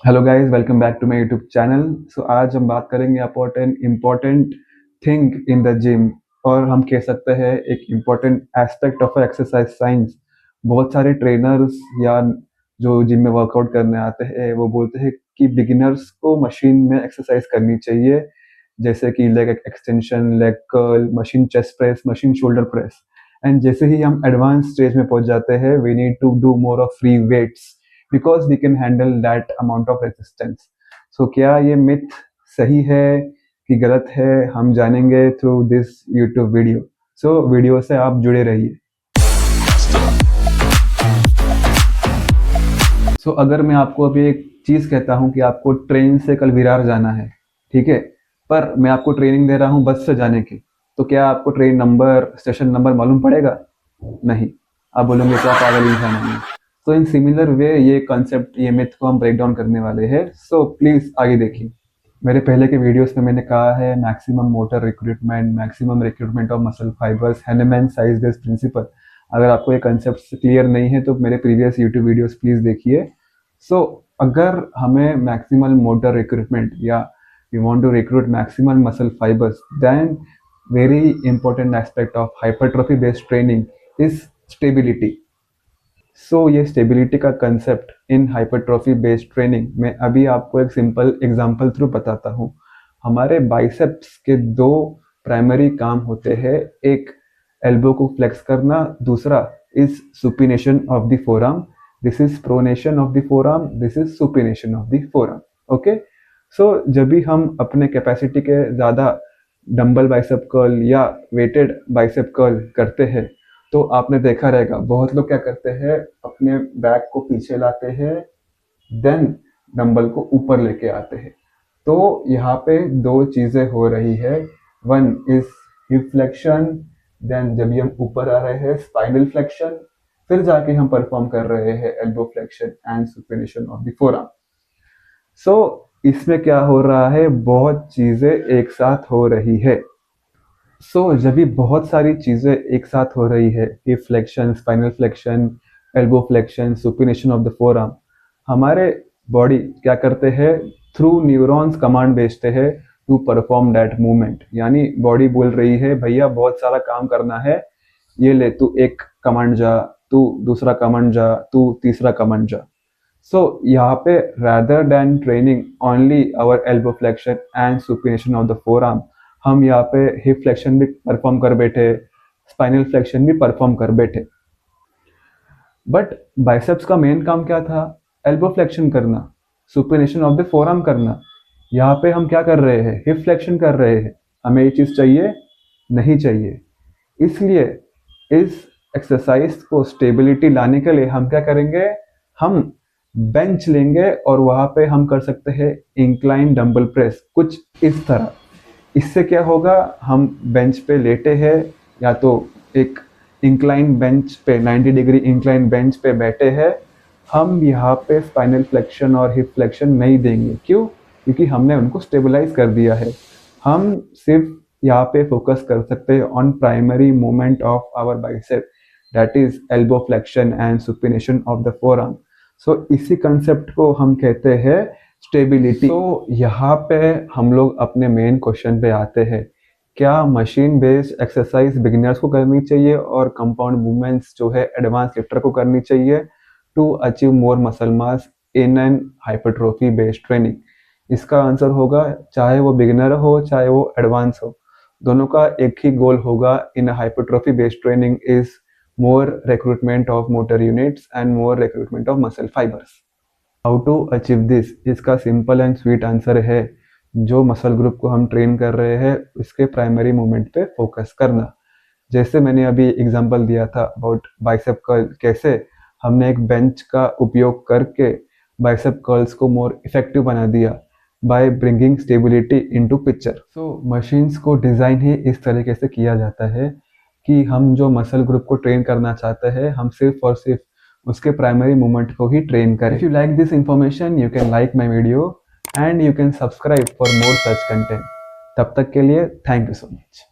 Hello guys, welcome back to my YouTube channel. So आज हम बात करेंगे about an important thing in the gym, और हम कह सकते हैं एक important aspect of exercise science. बहुत सारे ट्रेनर्स या जो जिम में वर्कआउट करने आते हैं वो बोलते हैं कि बिगिनर्स को मशीन में एक्सरसाइज करनी चाहिए, जैसे कि leg extension, leg curl, machine chest press, machine shoulder press. And जैसे ही हम एडवांस स्टेज में पहुंच जाते हैं, we need to do more of free weights because we can handle that amount of resistance. So क्या ये मिथ सही है कि गलत है, हम जानेंगे through this YouTube video. So video से आप जुड़े रहिए। सो अगर मैं आपको अभी एक चीज़ कहता हूँ कि आपको ट्रेन से कल विरार जाना है, ठीक है, पर मैं आपको ट्रेनिंग दे रहा हूँ बस से जाने की, तो क्या आपको ट्रेन नंबर, स्टेशन नंबर मालूम पड़ेगा? नहीं। आप बोलोगे क्या पागल इंसान है। तो इन सिमिलर वे ये कॉन्सेप्ट, ये मिथ को हम ब्रेक डाउन करने वाले हैं। सो प्लीज़ आगे देखिए। मेरे पहले के वीडियोस में मैंने कहा है maximum motor recruitment, maximum recruitment of muscle fibres, Henneman size based principle. अगर आपको ये कॉन्सेप्ट क्लियर नहीं है तो मेरे प्रीवियस यूट्यूब वीडियोस प्लीज़ देखिए। सो अगर हमें मैक्सिमल मोटर रिक्रूटमेंट या we want to recruit maximal muscle fibres, then very important aspect of hypertrophy based training is stability. So ये स्टेबिलिटी का concept in hypertrophy based training में अभी आपको एक सिंपल एग्जांपल थ्रू बताता हूँ। हमारे बाइसेप्स के दो प्राइमरी काम होते हैं, एक एल्बो को फ्लेक्स करना, दूसरा is supination of the forearm. This is pronation of the forearm, this is supination of the forearm. Okay. So जब भी हम अपने कैपेसिटी के ज़्यादा डंबल बाइसेप कर्ल या वेटेड बाइसेप कर्ल करते हैं तो आपने देखा रहेगा बहुत लोग क्या करते हैं, अपने बैक को पीछे लाते हैं, देन डंबल को ऊपर लेके आते हैं। तो यहाँ पे दो चीजें हो रही है, one is hip flexion, then जब हम ऊपर आ रहे हैं स्पाइनल फ्लेक्शन, फिर जाके हम परफॉर्म कर रहे हैं elbow flexion and supination of the forearm. So इसमें क्या हो रहा है, बहुत चीजें एक साथ हो रही है। जब भी बहुत सारी चीज़ें एक साथ हो रही है, hip flexion, spinal flexion, elbow flexion, supination of the forearm, हमारे बॉडी क्या करते हैं, थ्रू न्यूरॉन्स कमांड भेजते हैं टू परफॉर्म दैट मूवमेंट। यानी बॉडी बोल रही है भैया बहुत सारा काम करना है, ये ले तू एक कमांड जा, तू दूसरा कमांड जा, तू तीसरा कमांड जा। यहाँ पे rather than training only our elbow flexion and supination of the forearm, हम यहाँ पे हिप फ्लेक्शन भी परफॉर्म कर बैठे, स्पाइनल फ्लेक्शन भी परफॉर्म कर बैठे। बट बाइसेप्स का मेन काम क्या था? एल्बो फ्लेक्शन करना, सुपिनेशन ऑफ द फोरआर्म करना। यहाँ पे हम क्या कर रहे हैं, हिप फ्लेक्शन कर रहे हैं। हमें ये चीज़ चाहिए? नहीं चाहिए। इसलिए इस एक्सरसाइज को स्टेबिलिटी लाने के लिए हम क्या करेंगे, हम बेंच लेंगे और वहाँ पे हम कर सकते हैं इंक्लाइन डंबल प्रेस, कुछ इस तरह। इससे क्या होगा, हम बेंच पे लेटे हैं या तो एक इंक्लाइन बेंच पे, 90 डिग्री इंक्लाइन बेंच पे बैठे हैं, हम यहाँ पे स्पाइनल फ्लेक्शन और हिप फ्लेक्शन नहीं देंगे। क्यों? क्योंकि हमने उनको स्टेबलाइज कर दिया है। हम सिर्फ यहाँ पे फोकस कर सकते हैं on primary movement of our bicep, that is elbow flexion and supination of the forearm. इसी कंसेप्ट को हम कहते हैं स्टेबिलिटी। तो यहाँ पे हम लोग अपने मेन क्वेश्चन पे आते हैं, क्या मशीन बेस्ड एक्सरसाइज बिगिनर्स को करनी चाहिए और कंपाउंड मूवमेंट्स जो है एडवांस लिफ्टर को करनी चाहिए to achieve more muscle mass in an hypertrophy based training? इसका आंसर होगा, चाहे वो बिगिनर हो चाहे वो एडवांस हो, दोनों का एक ही गोल होगा in hypertrophy based training is more recruitment of motor units and more recruitment of muscle fibres. How to achieve this? इसका सिंपल एंड स्वीट आंसर है, जो मसल ग्रुप को हम ट्रेन कर रहे हैं उसके प्राइमरी मूवमेंट पे फोकस करना। जैसे मैंने अभी एग्जांपल दिया था अबाउट बाइसेप कर्ल, कैसे हमने एक बेंच का उपयोग करके बाइसेप कर्ल्स को मोर इफेक्टिव बना दिया by bringing stability into picture. Machines को डिज़ाइन ही इस तरीके से किया जाता है कि हम जो मसल ग्रुप को ट्रेन करना चाहते हैं, हम सिर्फ और सिर्फ उसके प्राइमरी मूवमेंट को ही ट्रेन करें। If you like this information, you can like my video and you can subscribe for more such content. तब तक के लिए थैंक यू सो मच।